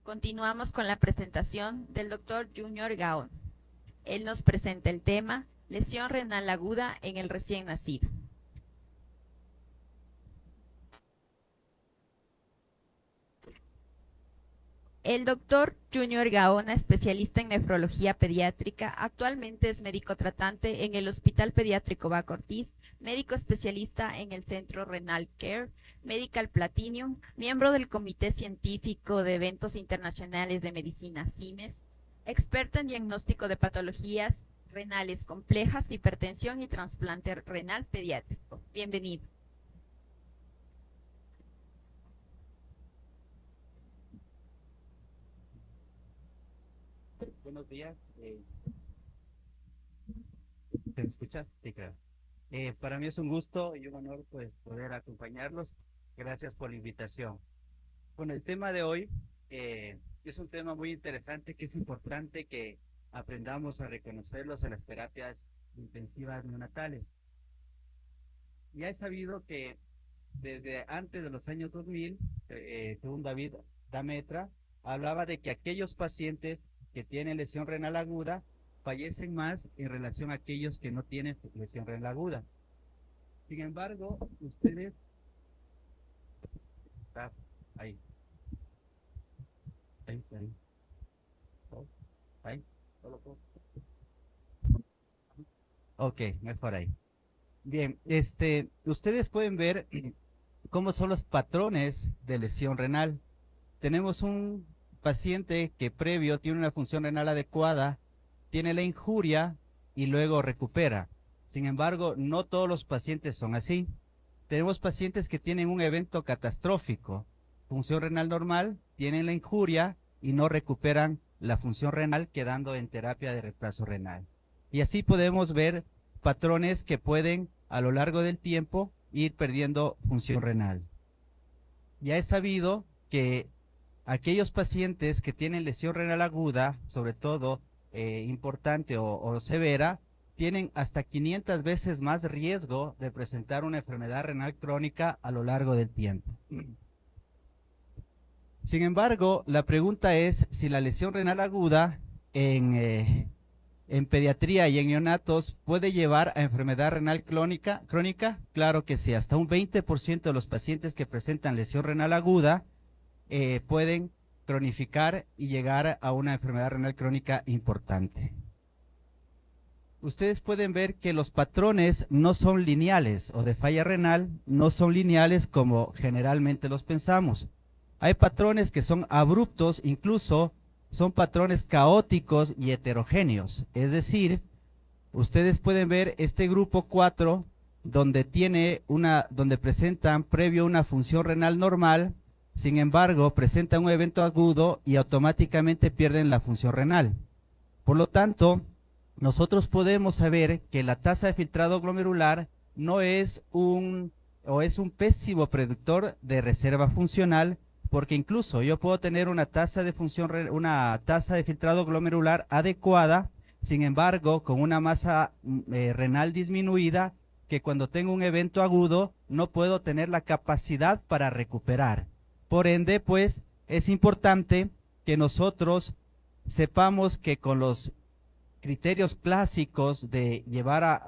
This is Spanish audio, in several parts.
Continuamos con la presentación del Dr. Junior Gaon. Él nos presenta el tema lesión renal aguda en el recién nacido. El doctor Junior Gaona, especialista en nefrología pediátrica, actualmente es médico tratante en el Hospital Pediátrico Baco Ortiz, médico especialista en el Centro Renal Care, Medical Platinum, miembro del Comité Científico de Eventos Internacionales de Medicina CIMES, experto en diagnóstico de patologías renales complejas, hipertensión y trasplante renal pediátrico. Bienvenido. Buenos días. ¿Se me escucha? Sí, claro. Para mí es un gusto y un honor pues, poder acompañarlos. Gracias por la invitación. Bueno, el tema de hoy es un tema muy interesante que es importante que aprendamos a reconocerlos en las terapias intensivas neonatales. Ya he sabido que desde antes de los años 2000, según David Dametra, hablaba de que aquellos pacientes que tienen lesión renal aguda fallecen más en relación a aquellos que no tienen lesión renal aguda. Sin embargo, ustedes... Está ahí. Ahí está. Ahí. Oh, ahí. Solo puedo. Ok, mejor ahí. Bien, ustedes pueden ver cómo son los patrones de lesión renal. Tenemos un paciente que previo tiene una función renal adecuada, tiene la injuria y luego recupera. Sin embargo, no todos los pacientes son así. Tenemos pacientes que tienen un evento catastrófico, función renal normal, tienen la injuria y no recuperan la función renal, quedando en terapia de reemplazo renal. Y así podemos ver patrones que pueden a lo largo del tiempo ir perdiendo función renal. Ya es sabido que aquellos pacientes que tienen lesión renal aguda, sobre todo importante o severa, tienen hasta 500 veces más riesgo de presentar una enfermedad renal crónica a lo largo del tiempo. Sin embargo, la pregunta es si la lesión renal aguda en pediatría y en neonatos puede llevar a enfermedad renal crónica. Claro que sí, hasta un 20% de los pacientes que presentan lesión renal aguda pueden cronificar y llegar a una enfermedad renal crónica importante. Ustedes pueden ver que los patrones no son lineales o de falla renal no son lineales como generalmente los pensamos. Hay patrones que son abruptos, incluso son patrones caóticos y heterogéneos. Es decir, ustedes pueden ver este grupo 4 donde presentan previo una función renal normal. Sin embargo, presentan un evento agudo y automáticamente pierden la función renal. Por lo tanto, nosotros podemos saber que la tasa de filtrado glomerular no es un pésimo predictor de reserva funcional, porque incluso yo puedo tener una tasa de filtrado glomerular adecuada, sin embargo, con una masa renal disminuida, que cuando tengo un evento agudo no puedo tener la capacidad para recuperar. Por ende, pues, es importante que nosotros sepamos que con los criterios clásicos de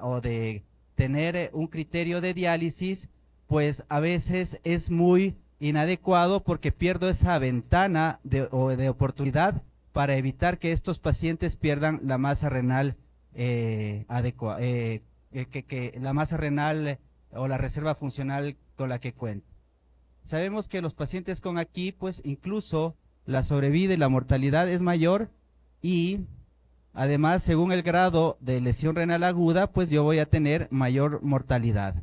o de tener un criterio de diálisis, pues a veces es muy inadecuado porque pierdo esa ventana de oportunidad para evitar que estos pacientes pierdan la masa renal la masa renal o la reserva funcional con la que cuento. Sabemos que los pacientes con aquí, pues incluso la sobrevida y la mortalidad es mayor, y además, según el grado de lesión renal aguda, pues yo voy a tener mayor mortalidad.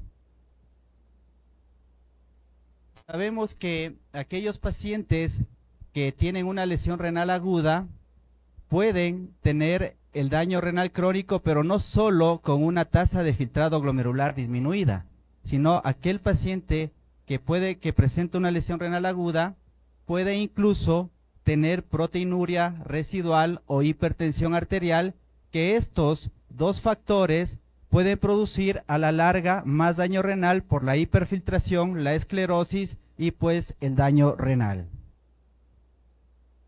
Sabemos que aquellos pacientes que tienen una lesión renal aguda pueden tener el daño renal crónico, pero no solo con una tasa de filtrado glomerular disminuida, sino aquel paciente que presenta una lesión renal aguda puede incluso tener proteinuria residual o hipertensión arterial, que estos dos factores pueden producir a la larga más daño renal por la hiperfiltración, la esclerosis y pues el daño renal.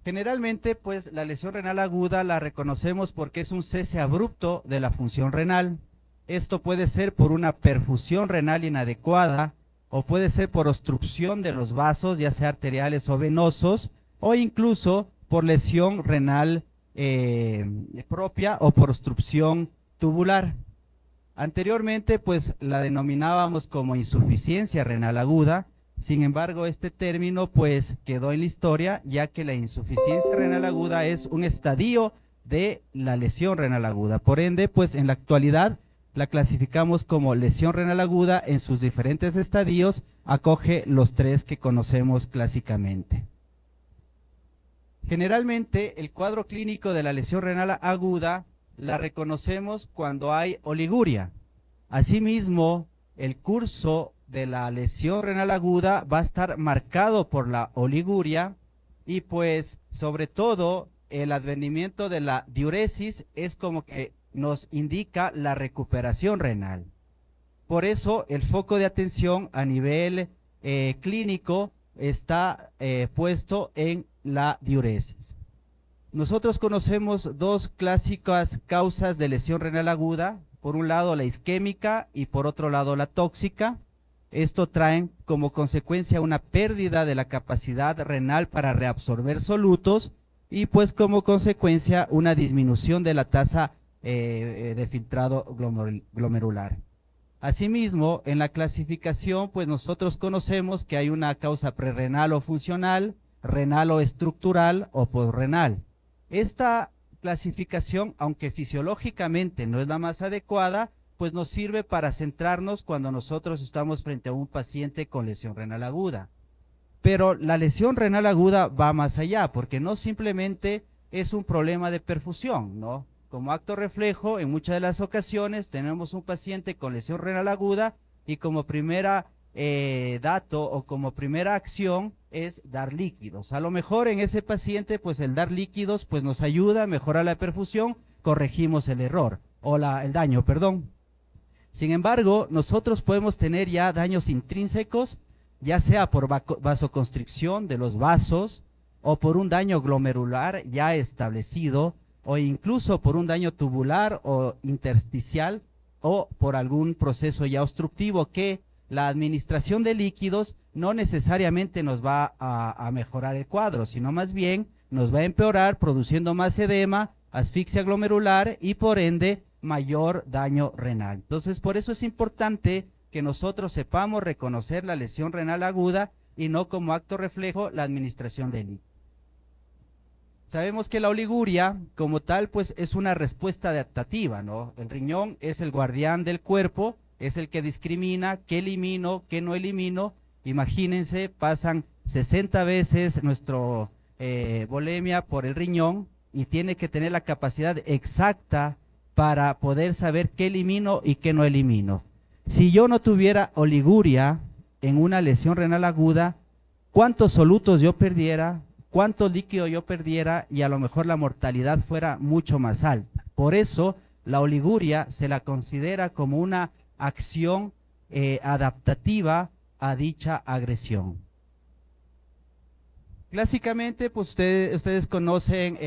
Generalmente, pues la lesión renal aguda la reconocemos porque es un cese abrupto de la función renal. Esto puede ser por una perfusión renal inadecuada o puede ser por obstrucción de los vasos, ya sea arteriales o venosos, o incluso por lesión renal propia o por obstrucción tubular. Anteriormente, pues la denominábamos como insuficiencia renal aguda. Sin embargo, este término pues quedó en la historia, ya que la insuficiencia renal aguda es un estadio de la lesión renal aguda. Por ende, pues en la actualidad la clasificamos como lesión renal aguda en sus diferentes estadios, acoge los tres que conocemos clásicamente. Generalmente, el cuadro clínico de la lesión renal aguda la reconocemos cuando hay oliguria. Asimismo, el curso de la lesión renal aguda va a estar marcado por la oliguria y pues sobre todo el advenimiento de la diuresis es como que nos indica la recuperación renal. Por eso el foco de atención a nivel clínico está puesto en la diuresis. Nosotros conocemos dos clásicas causas de lesión renal aguda, por un lado la isquémica y por otro lado la tóxica. Esto trae como consecuencia una pérdida de la capacidad renal para reabsorber solutos y pues como consecuencia una disminución de la tasa de filtrado glomerular. Asimismo, en la clasificación, pues nosotros conocemos que hay una causa prerrenal o funcional, renal o estructural o posrenal. Esta clasificación, aunque fisiológicamente no es la más adecuada, pues nos sirve para centrarnos cuando nosotros estamos frente a un paciente con lesión renal aguda. Pero la lesión renal aguda va más allá, porque no simplemente es un problema de perfusión, ¿no? Como acto reflejo, en muchas de las ocasiones tenemos un paciente con lesión renal aguda y como primera dato o como primera acción es dar líquidos. A lo mejor en ese paciente, pues el dar líquidos pues nos ayuda a mejorar la perfusión, corregimos el error o el daño, perdón. Sin embargo, nosotros podemos tener ya daños intrínsecos, ya sea por vasoconstricción de los vasos o por un daño glomerular ya establecido o incluso por un daño tubular o intersticial o por algún proceso ya obstructivo que la administración de líquidos no necesariamente nos va a mejorar el cuadro, sino más bien nos va a empeorar produciendo más edema, asfixia glomerular y por ende mayor daño renal. Entonces, por eso es importante que nosotros sepamos reconocer la lesión renal aguda y no como acto reflejo la administración de líquidos. Sabemos que la oliguria, como tal, pues es una respuesta adaptativa, ¿no? El riñón es el guardián del cuerpo, es el que discrimina qué elimino, qué no elimino. Imagínense, pasan 60 veces nuestro volemia por el riñón y tiene que tener la capacidad exacta para poder saber qué elimino y qué no elimino. Si yo no tuviera oliguria en una lesión renal aguda, ¿cuántos solutos yo perdiera? ¿Cuánto líquido yo perdiera? Y a lo mejor la mortalidad fuera mucho más alta. Por eso la oliguria se la considera como una acción adaptativa a dicha agresión. Clásicamente, pues ustedes conocen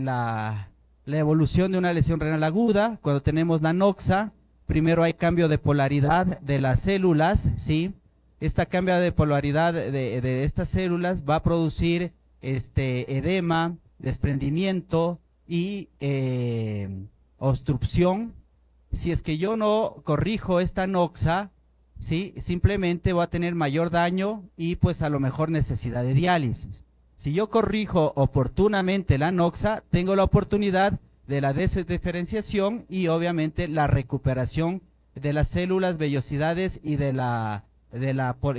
la evolución de una lesión renal aguda. Cuando tenemos la noxa, primero hay cambio de polaridad de las células, ¿sí? Esta cambio de polaridad de estas células va a producir edema, desprendimiento y obstrucción. Si es que yo no corrijo esta noxa, ¿sí? Simplemente va a tener mayor daño y pues a lo mejor necesidad de diálisis. Si yo corrijo oportunamente la noxa, tengo la oportunidad de la desdiferenciación y obviamente la recuperación de las células, vellosidades y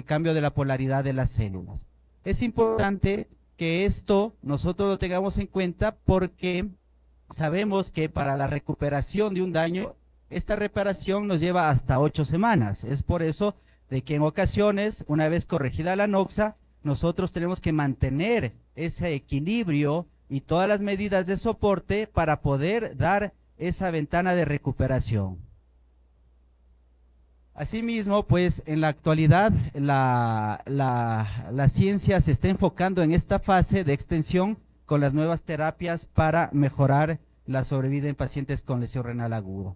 cambio de la polaridad de las células. Es importante que esto nosotros lo tengamos en cuenta porque sabemos que para la recuperación de un daño, esta reparación nos lleva hasta 8 semanas. Es por eso de que en ocasiones, una vez corregida la noxa, nosotros tenemos que mantener ese equilibrio y todas las medidas de soporte para poder dar esa ventana de recuperación. Asimismo, pues en la actualidad la ciencia se está enfocando en esta fase de extensión con las nuevas terapias para mejorar la sobrevida en pacientes con lesión renal aguda.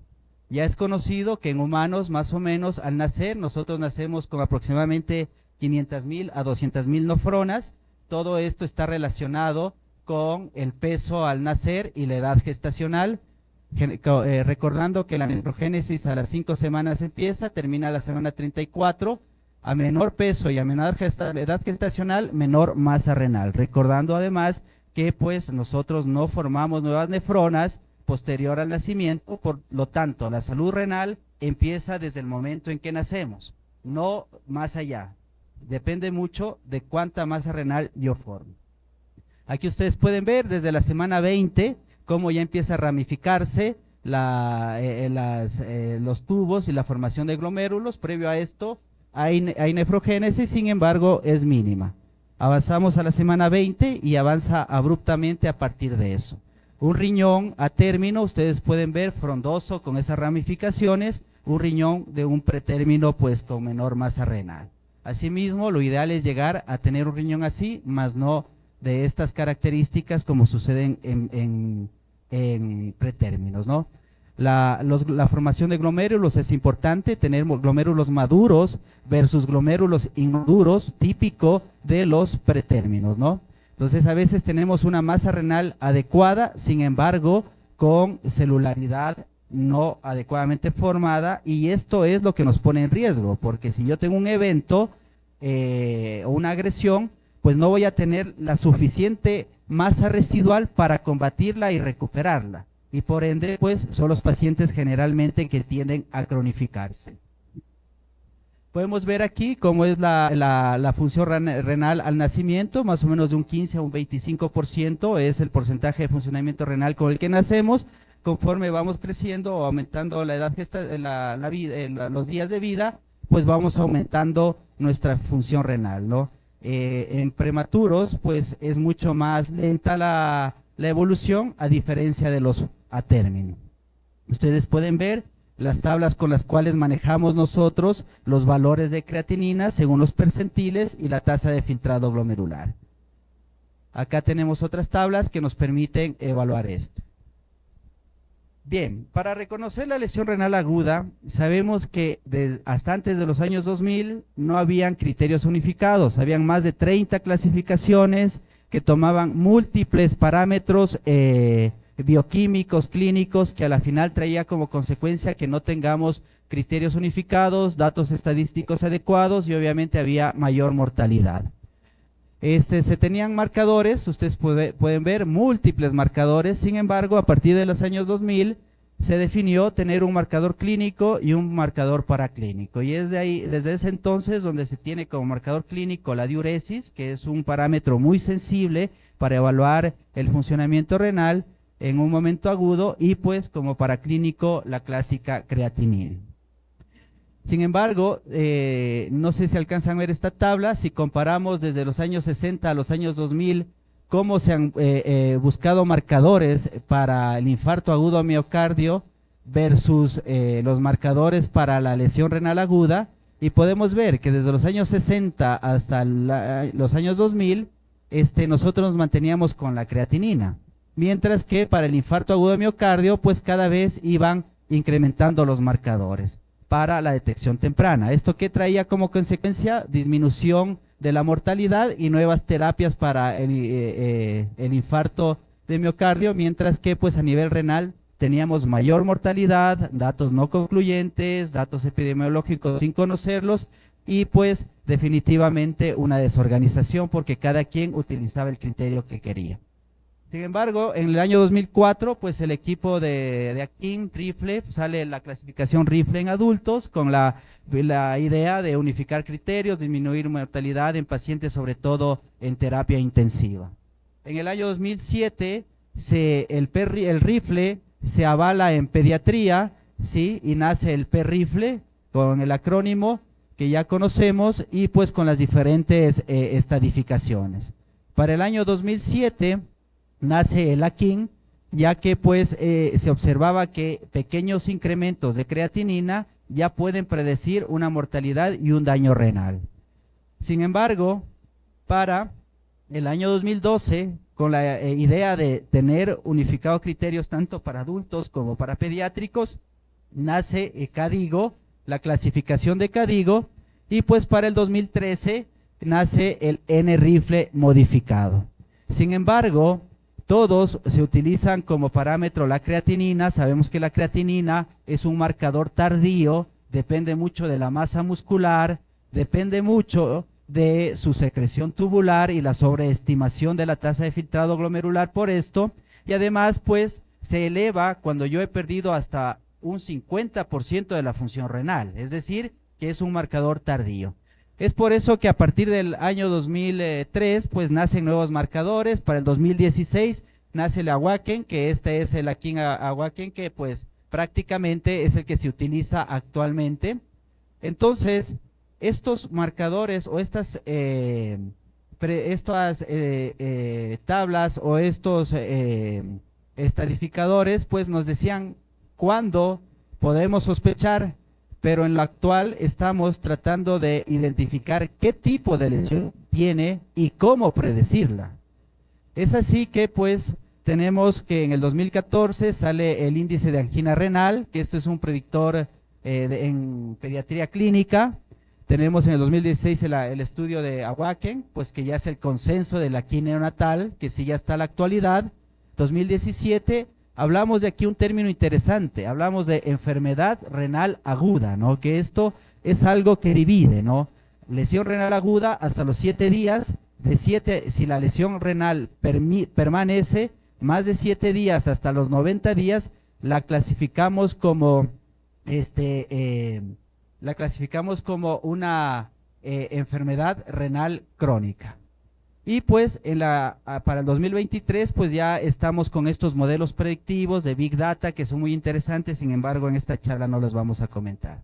Ya es conocido que en humanos, más o menos, al nacer, nosotros nacemos con aproximadamente 500,000 a 200,000 nefronas. Todo esto está relacionado con el peso al nacer y la edad gestacional, recordando que la nefrogénesis a las 5 semanas empieza, termina a la semana 34, a menor peso y a menor edad gestacional, menor masa renal. Recordando además que pues nosotros no formamos nuevas nefronas posterior al nacimiento, por lo tanto la salud renal empieza desde el momento en que nacemos, no más allá. Depende mucho de cuánta masa renal yo formo. Aquí ustedes pueden ver desde la semana 20 cómo ya empieza a ramificarse los tubos y la formación de glomérulos. Previo a esto hay nefrogénesis, sin embargo es mínima. Avanzamos a la semana 20 y avanza abruptamente a partir de eso. Un riñón a término, ustedes pueden ver frondoso con esas ramificaciones, un riñón de un pretérmino pues con menor masa renal. Asimismo, lo ideal es llegar a tener un riñón así, más no de estas características como suceden en pretérminos, ¿no? La formación de glomérulos es importante, tener glomérulos maduros versus glomérulos inmaduros, típico de los pretérminos, ¿no? Entonces a veces tenemos una masa renal adecuada, sin embargo, con celularidad no adecuadamente formada, y esto es lo que nos pone en riesgo, porque si yo tengo un evento o una agresión, pues no voy a tener la suficiente masa residual para combatirla y recuperarla. Y por ende, pues son los pacientes generalmente que tienden a cronificarse. Podemos ver aquí cómo es la función renal al nacimiento, más o menos de un 15 a un 25% es el porcentaje de funcionamiento renal con el que nacemos. Conforme vamos creciendo o aumentando la edad, los días de vida, pues vamos aumentando nuestra función renal, ¿no? En prematuros, pues es mucho más lenta la evolución, a diferencia de los a término. Ustedes pueden ver las tablas con las cuales manejamos nosotros los valores de creatinina según los percentiles y la tasa de filtrado glomerular. Acá tenemos otras tablas que nos permiten evaluar esto. Bien, para reconocer la lesión renal aguda, sabemos que hasta antes de los años 2000 no habían criterios unificados, habían más de 30 clasificaciones que tomaban múltiples parámetros bioquímicos, clínicos, que a la final traía como consecuencia que no tengamos criterios unificados, datos estadísticos adecuados y obviamente había mayor mortalidad. Se tenían marcadores, ustedes pueden ver múltiples marcadores, sin embargo, a partir de los años 2000 se definió tener un marcador clínico y un marcador paraclínico. Y es desde ese entonces donde se tiene como marcador clínico la diuresis, que es un parámetro muy sensible para evaluar el funcionamiento renal en un momento agudo, y pues como paraclínico la clásica creatinina. Sin embargo, no sé si alcanzan a ver esta tabla, si comparamos desde los años 60 a los años 2000, cómo se han buscado marcadores para el infarto agudo a miocardio versus los marcadores para la lesión renal aguda, y podemos ver que desde los años 60 hasta los años 2000, nosotros nos manteníamos con la creatinina, mientras que para el infarto agudo de miocardio, pues cada vez iban incrementando los marcadores para la detección temprana. ¿Esto qué traía como consecuencia? Disminución de la mortalidad y nuevas terapias para el infarto de miocardio, mientras que pues a nivel renal teníamos mayor mortalidad, datos no concluyentes, datos epidemiológicos sin conocerlos, y pues definitivamente una desorganización porque cada quien utilizaba el criterio que quería. Sin embargo, en el año 2004, pues el equipo de Akin, Rifle, sale la clasificación Rifle en adultos con la idea de unificar criterios, disminuir mortalidad en pacientes, sobre todo en terapia intensiva. En el año 2007, el Rifle se avala en pediatría, ¿sí? Y nace el Rifle con el acrónimo que ya conocemos y pues con las diferentes estadificaciones. Para el año 2007, nace el Akin, ya que pues se observaba que pequeños incrementos de creatinina ya pueden predecir una mortalidad y un daño renal. Sin embargo, para el año 2012 con la idea de tener unificados criterios tanto para adultos como para pediátricos, nace CADIGO, la clasificación de CADIGO, y pues para el 2013 nace el N-rifle modificado. Sin embargo, todos se utilizan como parámetro la creatinina. Sabemos que la creatinina es un marcador tardío, depende mucho de la masa muscular, depende mucho de su secreción tubular y la sobreestimación de la tasa de filtrado glomerular por esto, y además pues se eleva cuando yo he perdido hasta un 50% de la función renal, es decir, que es un marcador tardío. Es por eso que a partir del año 2003 pues nacen nuevos marcadores. Para el 2016 nace el AWACEN, que este es el AKIN AWACEN, que pues prácticamente es el que se utiliza actualmente. Entonces, estos marcadores o estas tablas o estos estadificadores pues nos decían cuándo podemos sospechar, pero en lo actual estamos tratando de identificar qué tipo de lesión tiene y cómo predecirla. Es así que pues tenemos que en el 2014 sale el índice de angina renal, que esto es un predictor en pediatría clínica. Tenemos en el 2016 el estudio de AWACEN, pues que ya es el consenso de la angina neonatal, que sí ya está en la actualidad. 2017 hablamos de aquí un término interesante, hablamos de enfermedad renal aguda, ¿no? Que esto es algo que divide, ¿no? Lesión renal aguda hasta los 7 días, si la lesión renal permanece más de 7 días hasta los 90 días, la clasificamos como una enfermedad renal crónica. Y pues para el 2023 pues ya estamos con estos modelos predictivos de Big Data que son muy interesantes, sin embargo en esta charla no los vamos a comentar.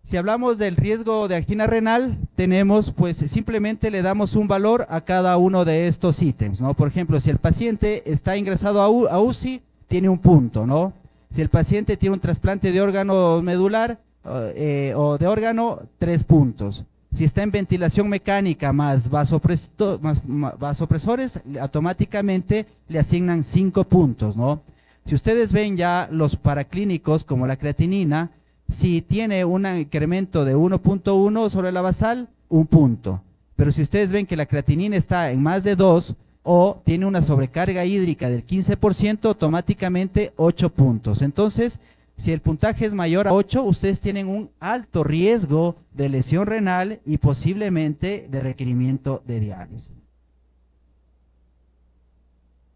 Si hablamos del riesgo de angina renal, tenemos pues simplemente le damos un valor a cada uno de estos ítems, ¿no? Por ejemplo, si el paciente está ingresado a UCI, tiene un punto, ¿no? Si el paciente tiene un trasplante de órgano medular o de órgano, 3 puntos. Si está en ventilación mecánica más vasopresores, automáticamente le asignan 5 puntos, ¿no? Si ustedes ven ya los paraclínicos como la creatinina, si tiene un incremento de 1.1 sobre la basal, 1 punto. Pero si ustedes ven que la creatinina está en más de 2 o tiene una sobrecarga hídrica del 15%, automáticamente 8 puntos. Entonces, si el puntaje es mayor a 8, ustedes tienen un alto riesgo de lesión renal y posiblemente de requerimiento de diálisis.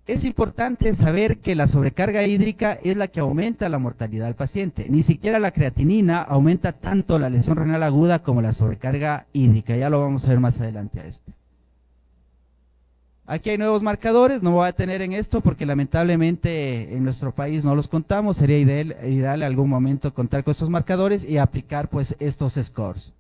Es importante saber que la sobrecarga hídrica es la que aumenta la mortalidad del paciente. Ni siquiera la creatinina aumenta tanto la lesión renal aguda como la sobrecarga hídrica. Ya lo vamos a ver más adelante a esto. Aquí hay nuevos marcadores, no voy a tener en esto porque lamentablemente en nuestro país no los contamos. Sería ideal en algún momento contar con estos marcadores y aplicar pues estos scores.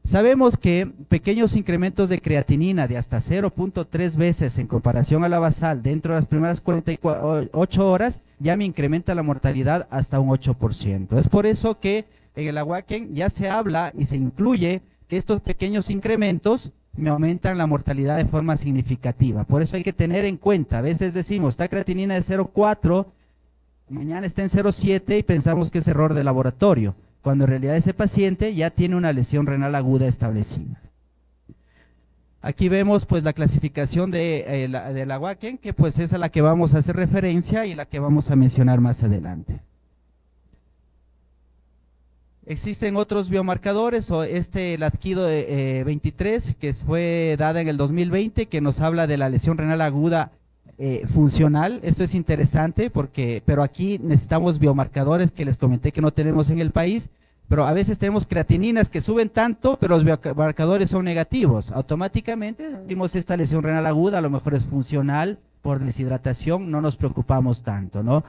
Sabemos que pequeños incrementos de creatinina de hasta 0.3 veces en comparación a la basal dentro de las primeras 48 horas ya me incrementa la mortalidad hasta un 8%. Es por eso que en el AWACEN ya se habla y se incluye que estos pequeños incrementos me aumentan la mortalidad de forma significativa. Por eso hay que tener en cuenta, a veces decimos, está creatinina de 0.4, mañana está en 0.7 y pensamos que es error de laboratorio, cuando en realidad ese paciente ya tiene una lesión renal aguda establecida. Aquí vemos pues la clasificación de la AWACEN, que pues es a la que vamos a hacer referencia y la que vamos a mencionar más adelante. Existen otros biomarcadores, o el ADKIDO 23, que fue dada en el 2020, que nos habla de la lesión renal aguda funcional. Esto es interesante, pero aquí necesitamos biomarcadores que les comenté que no tenemos en el país, pero a veces tenemos creatininas que suben tanto, pero los biomarcadores son negativos. Automáticamente decimos esta lesión renal aguda, a lo mejor es funcional por deshidratación, no nos preocupamos tanto, ¿no?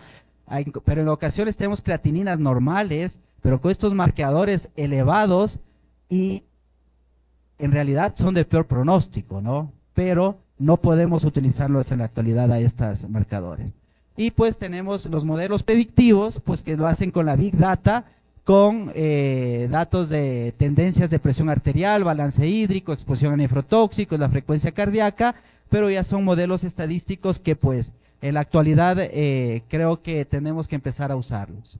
Pero en ocasiones tenemos creatininas normales, pero con estos marcadores elevados y en realidad son de peor pronóstico, ¿no? Pero no podemos utilizarlos en la actualidad a estos marcadores. Y pues tenemos los modelos predictivos, pues que lo hacen con la Big Data, con datos de tendencias de presión arterial, balance hídrico, exposición a nefrotóxicos, la frecuencia cardíaca, pero ya son modelos estadísticos que pues en la actualidad creo que tenemos que empezar a usarlos.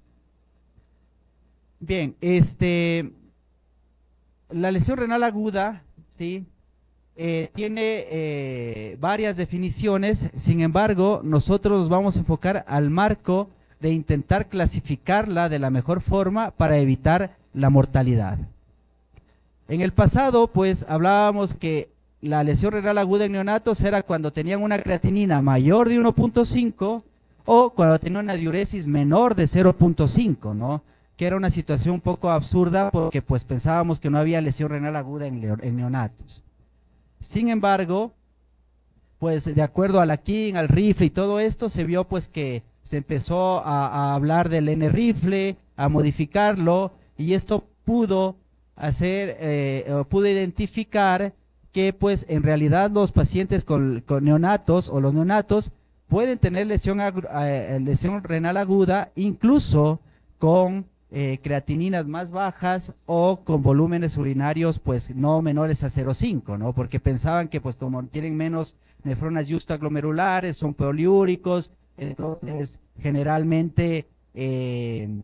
Bien, la lesión renal aguda, ¿sí? Tiene varias definiciones, sin embargo, nosotros nos vamos a enfocar al marco de intentar clasificarla de la mejor forma para evitar la mortalidad. En el pasado, pues, hablábamos que la lesión renal aguda en neonatos era cuando tenían una creatinina mayor de 1.5 o cuando tenían una diuresis menor de 0.5, ¿no? Que era una situación un poco absurda porque pues pensábamos que no había lesión renal aguda en neonatos. Sin embargo, pues de acuerdo al Akin, al rifle y todo esto, se vio pues que se empezó a hablar del N-rifle, a modificarlo, y esto pudo identificar que pues en realidad los pacientes con neonatos o los neonatos pueden tener lesión renal aguda incluso con creatininas más bajas o con volúmenes urinarios pues no menores a 0,5, ¿no? Porque pensaban que pues como tienen menos nefronas justaglomerulares, son poliúricos, entonces generalmente el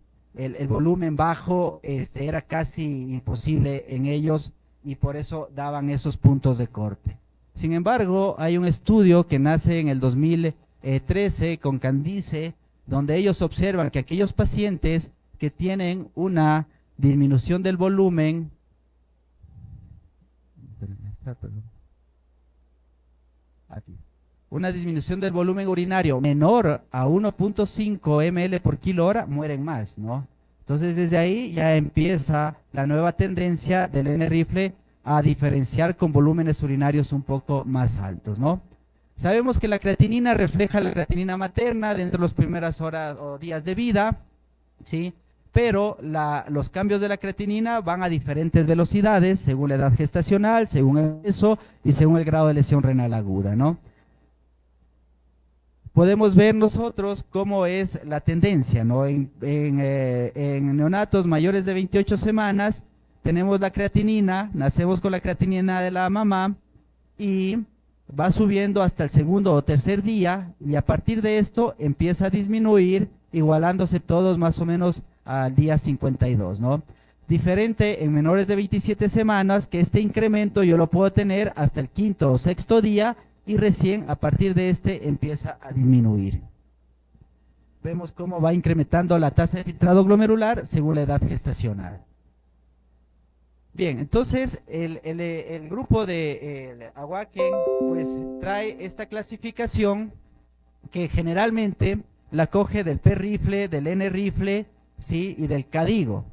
volumen bajo era casi imposible en ellos y por eso daban esos puntos de corte. Sin embargo, hay un estudio que nace en el 2013 con Candice, donde ellos observan que aquellos pacientes que tienen una disminución del volumen, una disminución del volumen urinario menor a 1.5 ml por kilo hora, mueren más, ¿no? Entonces desde ahí ya empieza la nueva tendencia del N-rifle a diferenciar con volúmenes urinarios un poco más altos, ¿no? Sabemos que la creatinina refleja la creatinina materna dentro de las primeras horas o días de vida, ¿sí? Pero los cambios de la creatinina van a diferentes velocidades según la edad gestacional, según el peso y según el grado de lesión renal aguda, ¿no? Podemos ver nosotros cómo es la tendencia, ¿no? En neonatos mayores de 28 semanas tenemos la creatinina, nacemos con la creatinina de la mamá y va subiendo hasta el segundo o tercer día y a partir de esto empieza a disminuir, igualándose todos más o menos al día 52, ¿no? Diferente en menores de 27 semanas, que este incremento yo lo puedo tener hasta el quinto o sexto día y recién a partir de este empieza a disminuir. Vemos cómo va incrementando la tasa de filtrado glomerular según la edad gestacional. Bien, entonces el grupo de Awaken pues trae esta clasificación que generalmente la coge del P-rifle, del N-rifle, ¿sí? Y del CADIGO.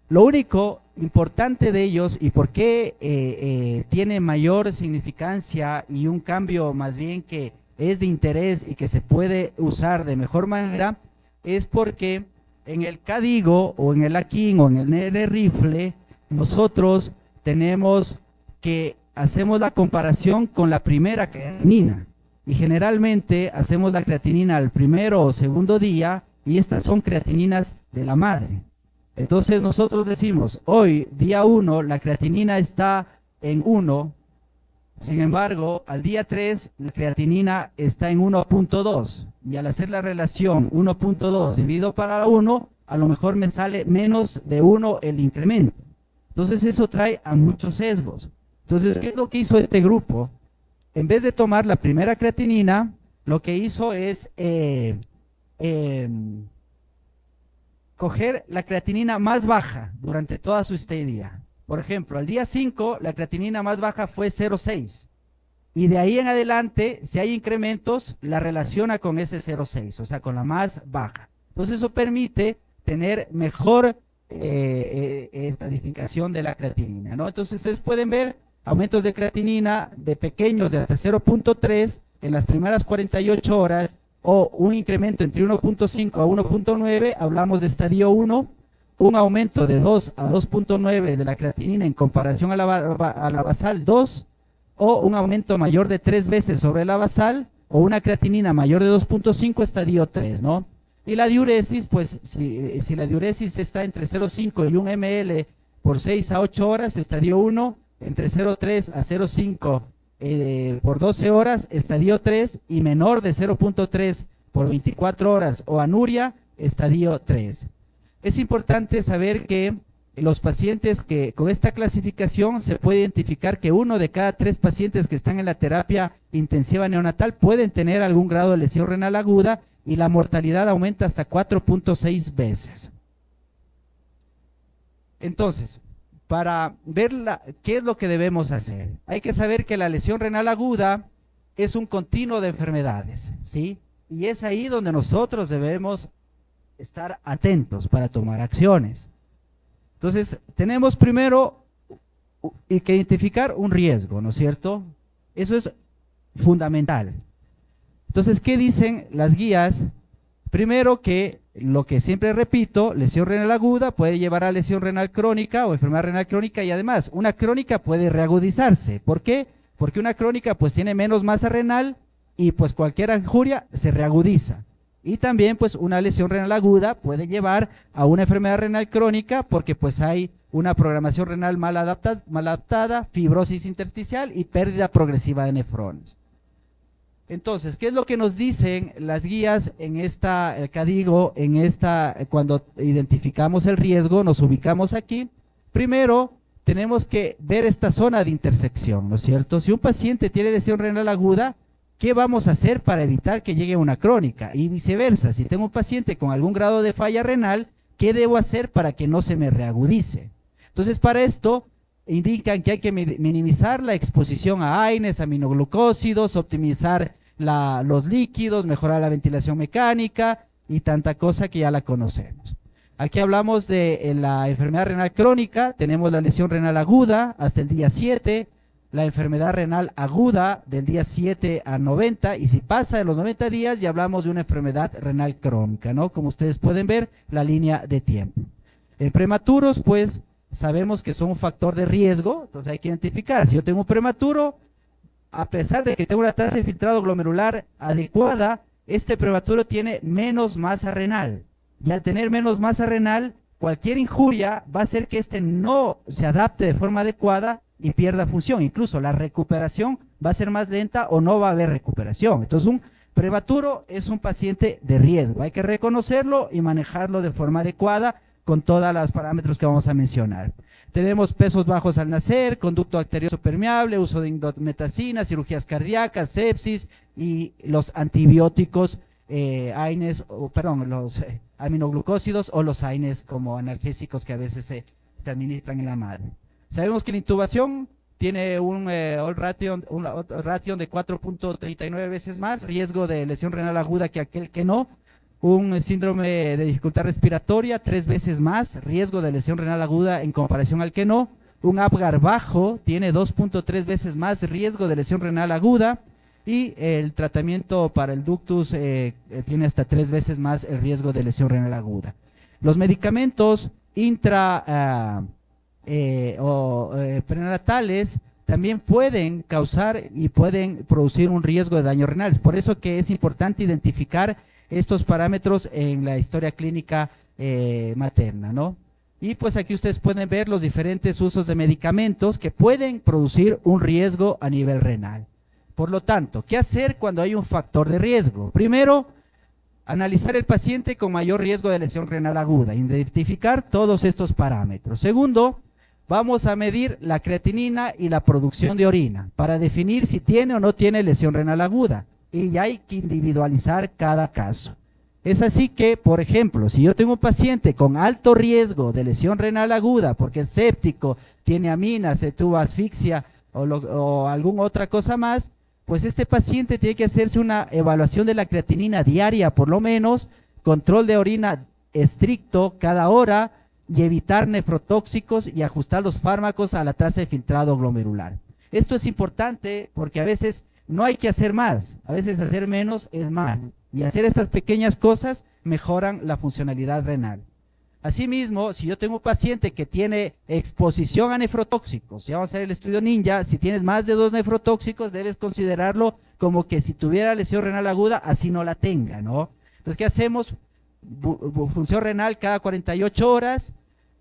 Lo único importante de ellos y por qué tiene mayor significancia y un cambio más bien que es de interés y que se puede usar de mejor manera es porque en el CADIGO o en el Akin o en el N-rifle nosotros tenemos que hacemos la comparación con la primera creatinina y generalmente hacemos la creatinina al primero o segundo día y estas son creatininas de la madre. Entonces nosotros decimos, hoy día 1 la creatinina está en 1, sin embargo al día 3 la creatinina está en 1.2 y al hacer la relación 1.2 dividido para 1 a lo mejor me sale menos de 1 el incremento. Entonces eso trae a muchos sesgos. Entonces, ¿qué es lo que hizo este grupo? En vez de tomar la primera creatinina, lo que hizo es coger la creatinina más baja durante toda su estadía. Por ejemplo, al día 5 la creatinina más baja fue 0.6 y de ahí en adelante, si hay incrementos, la relaciona con ese 0.6, o sea, con la más baja. Entonces eso permite tener mejor estadificación de la creatinina, ¿no? Entonces ustedes pueden ver aumentos de creatinina de pequeños de hasta 0.3 en las primeras 48 horas o un incremento entre 1.5 a 1.9, hablamos de estadio 1, un aumento de 2 a 2.9 de la creatinina en comparación a la basal 2, o un aumento mayor de 3 veces sobre la basal, o una creatinina mayor de 2.5, estadio 3, ¿no? Y la diuresis, pues si la diuresis está entre 0.5 y 1 ml por 6 a 8 horas, estadio 1, entre 0.3 a 0.5 por 12 horas, estadio 3, y menor de 0.3 por 24 horas o anuria, estadio 3. Es importante saber que los pacientes que con esta clasificación se puede identificar que 1 de cada 3 pacientes que están en la terapia intensiva neonatal pueden tener algún grado de lesión renal aguda y la mortalidad aumenta hasta 4.6 veces. Entonces, para ver qué es lo que debemos hacer, hay que saber que la lesión renal aguda es un continuo de enfermedades, ¿sí? Y es ahí donde nosotros debemos estar atentos para tomar acciones. Entonces, tenemos primero que identificar un riesgo, ¿no es cierto? Eso es fundamental. Entonces, ¿qué dicen las guías? Primero que, lo que siempre repito, lesión renal aguda puede llevar a lesión renal crónica o enfermedad renal crónica, y además, una crónica puede reagudizarse. ¿Por qué? Porque una crónica pues tiene menos masa renal y pues cualquier injuria se reagudiza. Y también pues una lesión renal aguda puede llevar a una enfermedad renal crónica porque pues hay una programación renal mal adaptada, fibrosis intersticial y pérdida progresiva de nefrones. Entonces, ¿qué es lo que nos dicen las guías en esta, acá digo, cuando identificamos el riesgo, nos ubicamos aquí? Primero, tenemos que ver esta zona de intersección, ¿no es cierto? Si un paciente tiene lesión renal aguda, ¿qué vamos a hacer para evitar que llegue a una crónica? Y viceversa, si tengo un paciente con algún grado de falla renal, ¿qué debo hacer para que no se me reagudice? Entonces, para esto, indican que hay que minimizar la exposición a AINES, aminoglucósidos, optimizar los líquidos, mejorar la ventilación mecánica y tanta cosa que ya la conocemos. Aquí hablamos de la enfermedad renal crónica, tenemos la lesión renal aguda hasta el día 7, la enfermedad renal aguda del día 7 a 90, y si pasa de los 90 días ya hablamos de una enfermedad renal crónica, ¿no? Como ustedes pueden ver, la línea de tiempo. En prematuros, pues, sabemos que son un factor de riesgo, entonces hay que identificar. Si yo tengo un prematuro, a pesar de que tengo una tasa de filtrado glomerular adecuada, este prematuro tiene menos masa renal. Y al tener menos masa renal, cualquier injuria va a hacer que este no se adapte de forma adecuada y pierda función. Incluso la recuperación va a ser más lenta o no va a haber recuperación. Entonces, un prematuro es un paciente de riesgo. Hay que reconocerlo y manejarlo de forma adecuada con todos los parámetros que vamos a mencionar. Tenemos pesos bajos al nacer, conducto arterioso permeable, uso de indometacina, cirugías cardíacas, sepsis y los antibióticos, AINES, los aminoglucósidos o los AINES como analgésicos que a veces se administran en la madre. Sabemos que la intubación tiene un ratio de 4.39 veces más riesgo de lesión renal aguda que aquel que no. Un síndrome de dificultad respiratoria, 3 veces más riesgo de lesión renal aguda en comparación al que no. Un Apgar bajo tiene 2.3 veces más riesgo de lesión renal aguda, y el tratamiento para el ductus tiene hasta 3 veces más el riesgo de lesión renal aguda. Los medicamentos prenatales también pueden causar y pueden producir un riesgo de daño renal. Es por eso que es importante identificar estos parámetros en la historia clínica materna, ¿no? Y pues aquí ustedes pueden ver los diferentes usos de medicamentos que pueden producir un riesgo a nivel renal. Por lo tanto, ¿qué hacer cuando hay un factor de riesgo? Primero, analizar el paciente con mayor riesgo de lesión renal aguda, identificar todos estos parámetros. Segundo, vamos a medir la creatinina y la producción de orina para definir si tiene o no tiene lesión renal aguda. Y ya hay que individualizar cada caso. Es así que, por ejemplo, si yo tengo un paciente con alto riesgo de lesión renal aguda porque es séptico, tiene aminas, se tuvo asfixia o alguna otra cosa más, pues este paciente tiene que hacerse una evaluación de la creatinina diaria, por lo menos, control de orina estricto cada hora y evitar nefrotóxicos y ajustar los fármacos a la tasa de filtrado glomerular. Esto es importante porque a veces no hay que hacer más, a veces hacer menos es más. Y hacer estas pequeñas cosas mejoran la funcionalidad renal. Asimismo, si yo tengo un paciente que tiene exposición a nefrotóxicos, ya vamos a ver el estudio ninja, si tienes más de 2 nefrotóxicos, debes considerarlo como que si tuviera lesión renal aguda, así no la tenga, ¿no? Entonces, ¿qué hacemos? Función renal cada 48 horas,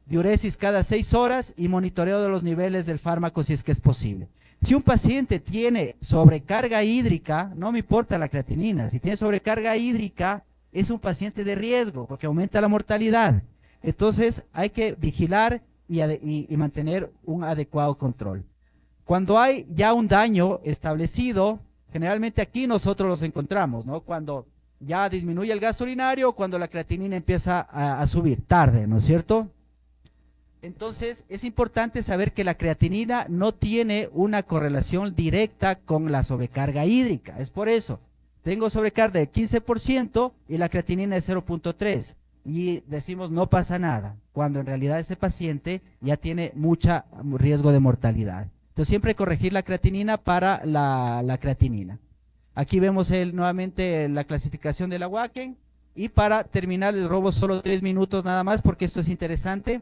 diuresis cada 6 horas y monitoreo de los niveles del fármaco si es que es posible. Si un paciente tiene sobrecarga hídrica, no me importa la creatinina, si tiene sobrecarga hídrica, es un paciente de riesgo porque aumenta la mortalidad. Entonces hay que vigilar y mantener un adecuado control. Cuando hay ya un daño establecido, generalmente aquí nosotros los encontramos, ¿no? Cuando ya disminuye el gasto urinario, cuando la creatinina empieza a subir, tarde, ¿no es cierto? Entonces, es importante saber que la creatinina no tiene una correlación directa con la sobrecarga hídrica. Es por eso, tengo sobrecarga de 15% y la creatinina es 0.3. Y decimos no pasa nada, cuando en realidad ese paciente ya tiene mucho riesgo de mortalidad. Entonces, siempre corregir la creatinina para la creatinina. Aquí vemos nuevamente la clasificación de la Wacken. Y para terminar, les robo solo 3 minutos nada más porque esto es interesante.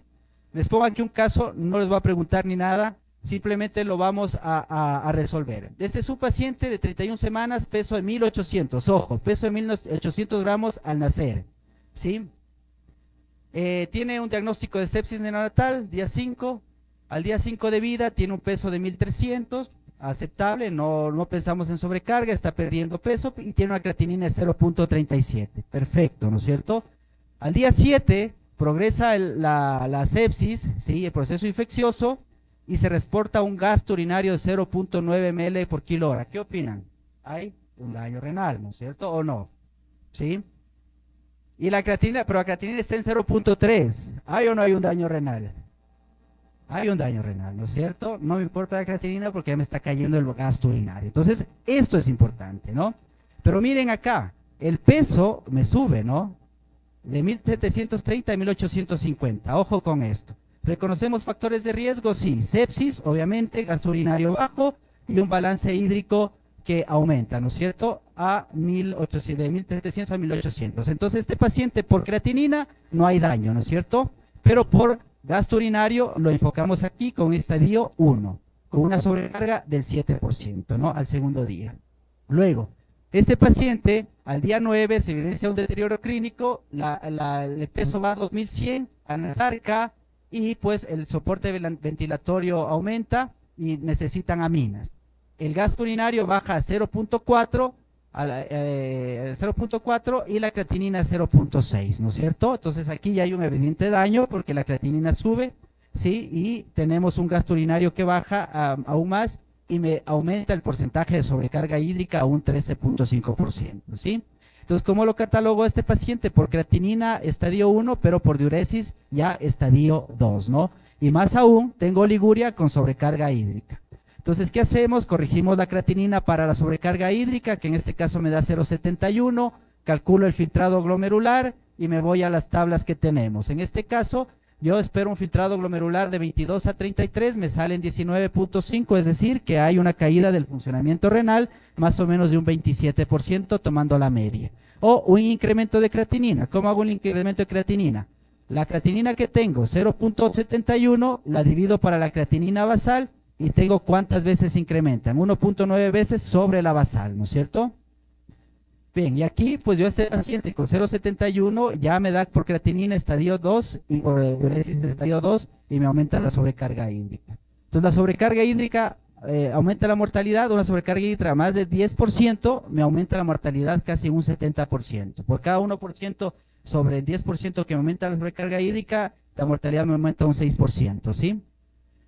Les pongo aquí un caso, no les voy a preguntar ni nada, simplemente lo vamos a resolver. Este es un paciente de 31 semanas, peso de 1800, ojo, peso de 1800 gramos al nacer, ¿sí? Tiene un diagnóstico de sepsis neonatal, día 5, al día 5 de vida tiene un peso de 1300, aceptable, no pensamos en sobrecarga, está perdiendo peso y tiene una creatinina de 0.37, perfecto, ¿no es cierto? Al día 7 progresa la sepsis, ¿sí? El proceso infeccioso, y se reporta un gasto urinario de 0.9 ml por kilo hora. ¿Qué opinan? Hay un daño renal, ¿no es cierto? ¿O no? ¿Sí? Y la creatinina, pero la creatinina está en 0.3. ¿Hay o no hay un daño renal? Hay un daño renal, ¿no es cierto? No me importa la creatinina porque ya me está cayendo el gasto urinario. Entonces, esto es importante, ¿no? Pero miren acá, el peso me sube, ¿no? De 1730 a 1850, ojo con esto. ¿Reconocemos factores de riesgo? Sí, sepsis, obviamente, gasto urinario bajo y un balance hídrico que aumenta, ¿no es cierto? De 1700 a 1800. Entonces, este paciente por creatinina no hay daño, ¿no es cierto? Pero por gasto urinario lo enfocamos aquí con estadio 1, con una sobrecarga del 7%, ¿no? Al segundo día. Luego, este paciente, al día 9, se evidencia un deterioro clínico, el peso va a 2100, anasarca, y pues el soporte ventilatorio aumenta y necesitan aminas. El gasto urinario baja a 0.4 y la creatinina 0.6, ¿no es cierto? Entonces aquí ya hay un evidente daño porque la creatinina sube, ¿sí? Y tenemos un gasto urinario que baja aún más y me aumenta el porcentaje de sobrecarga hídrica a un 13.5%, ¿sí? Entonces, ¿cómo lo catalogo a este paciente? Por creatinina estadio 1, pero por diuresis ya estadio 2, ¿no? Y más aún, tengo oliguria con sobrecarga hídrica. Entonces, ¿qué hacemos? Corregimos la creatinina para la sobrecarga hídrica, que en este caso me da 0.71, calculo el filtrado glomerular y me voy a las tablas que tenemos. En este caso, yo espero un filtrado glomerular de 22 a 33, me salen 19.5, es decir, que hay una caída del funcionamiento renal más o menos de un 27% tomando la media. O un incremento de creatinina. ¿Cómo hago un incremento de creatinina? La creatinina que tengo, 0.71, la divido para la creatinina basal y tengo cuántas veces incrementan. 1.9 veces sobre la basal, ¿no es cierto? Bien, y aquí pues yo este paciente con 0.71 ya me da por creatinina estadio 2 y por diuresis de estadio 2 y me aumenta la sobrecarga hídrica. Entonces la sobrecarga hídrica aumenta la mortalidad, una sobrecarga hídrica más de 10% me aumenta la mortalidad casi un 70%. Por cada 1% sobre el 10% que me aumenta la sobrecarga hídrica, la mortalidad me aumenta un 6%, ¿sí?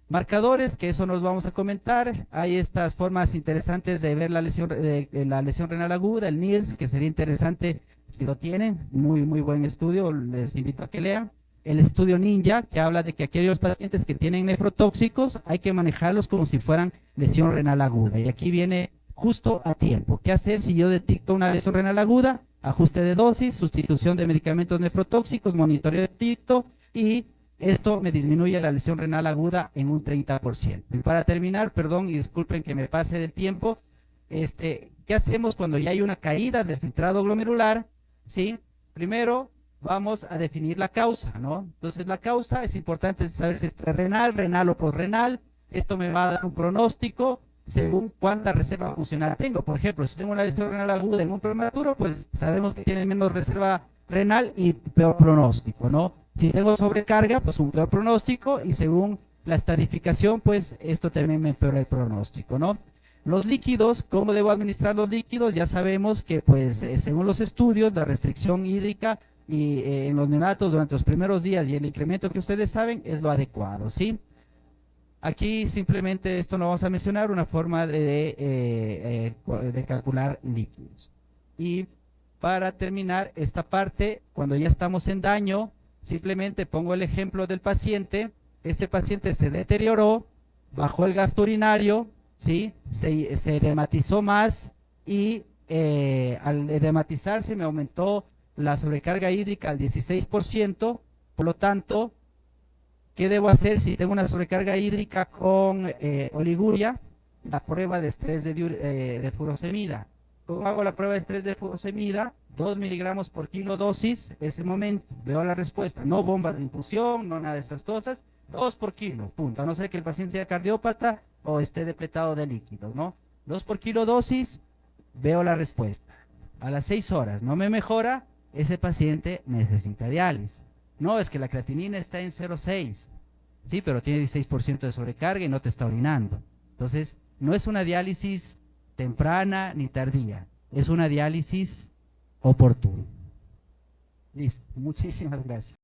Marcadores, que eso nos vamos a comentar. Hay estas formas interesantes de ver la lesión renal aguda, el NIRS, que sería interesante si lo tienen. Muy buen estudio, les invito a que lean. El estudio NINJA, que habla de que aquellos pacientes que tienen nefrotóxicos hay que manejarlos como si fueran lesión renal aguda. Y aquí viene justo a tiempo. ¿Qué hacer si yo detecto una lesión renal aguda? Ajuste de dosis, sustitución de medicamentos nefrotóxicos, monitoreo de TICTO y esto me disminuye la lesión renal aguda en un 30%. Y para terminar, perdón y disculpen que me pase del tiempo, ¿qué hacemos cuando ya hay una caída del filtrado glomerular? ¿Sí? Primero vamos a definir la causa, ¿no? Entonces la causa es importante saber si es renal, renal o posrenal. Esto me va a dar un pronóstico según cuánta reserva funcional tengo. Por ejemplo, si tengo una lesión renal aguda en un prematuro, pues sabemos que tiene menos reserva renal y peor pronóstico, ¿no? Si tengo sobrecarga, pues un peor pronóstico y según la estadificación, pues esto también me empeora el pronóstico, ¿no? Los líquidos, ¿cómo debo administrar los líquidos? Ya sabemos que, pues, según los estudios, la restricción hídrica y en los neonatos durante los primeros días y el incremento que ustedes saben es lo adecuado, ¿sí? Aquí simplemente esto no vamos a mencionar, una forma de calcular líquidos. Y para terminar esta parte, cuando ya estamos en daño, simplemente pongo el ejemplo del paciente. Este paciente se deterioró, bajó el gasto urinario, ¿sí? Se edematizó más y al edematizarse me aumentó la sobrecarga hídrica al 16%, por lo tanto, ¿qué debo hacer si tengo una sobrecarga hídrica con oliguria? La prueba de estrés de furosemida. ¿Cómo hago la prueba de estrés de furosemida? 2 miligramos por kilo dosis, ese momento, veo la respuesta. No bombas de infusión, no nada de estas cosas. 2 por kilo, punto. A no ser que el paciente sea cardiópata o esté depletado de líquidos, ¿no? 2 por kilo dosis, veo la respuesta. A las 6 horas no me mejora, ese paciente necesita diálisis. No, es que la creatinina está en 0,6. Sí, pero tiene 16% de sobrecarga y no te está orinando. Entonces, no es una diálisis temprana ni tardía, es una diálisis oportuna. Listo, muchísimas gracias.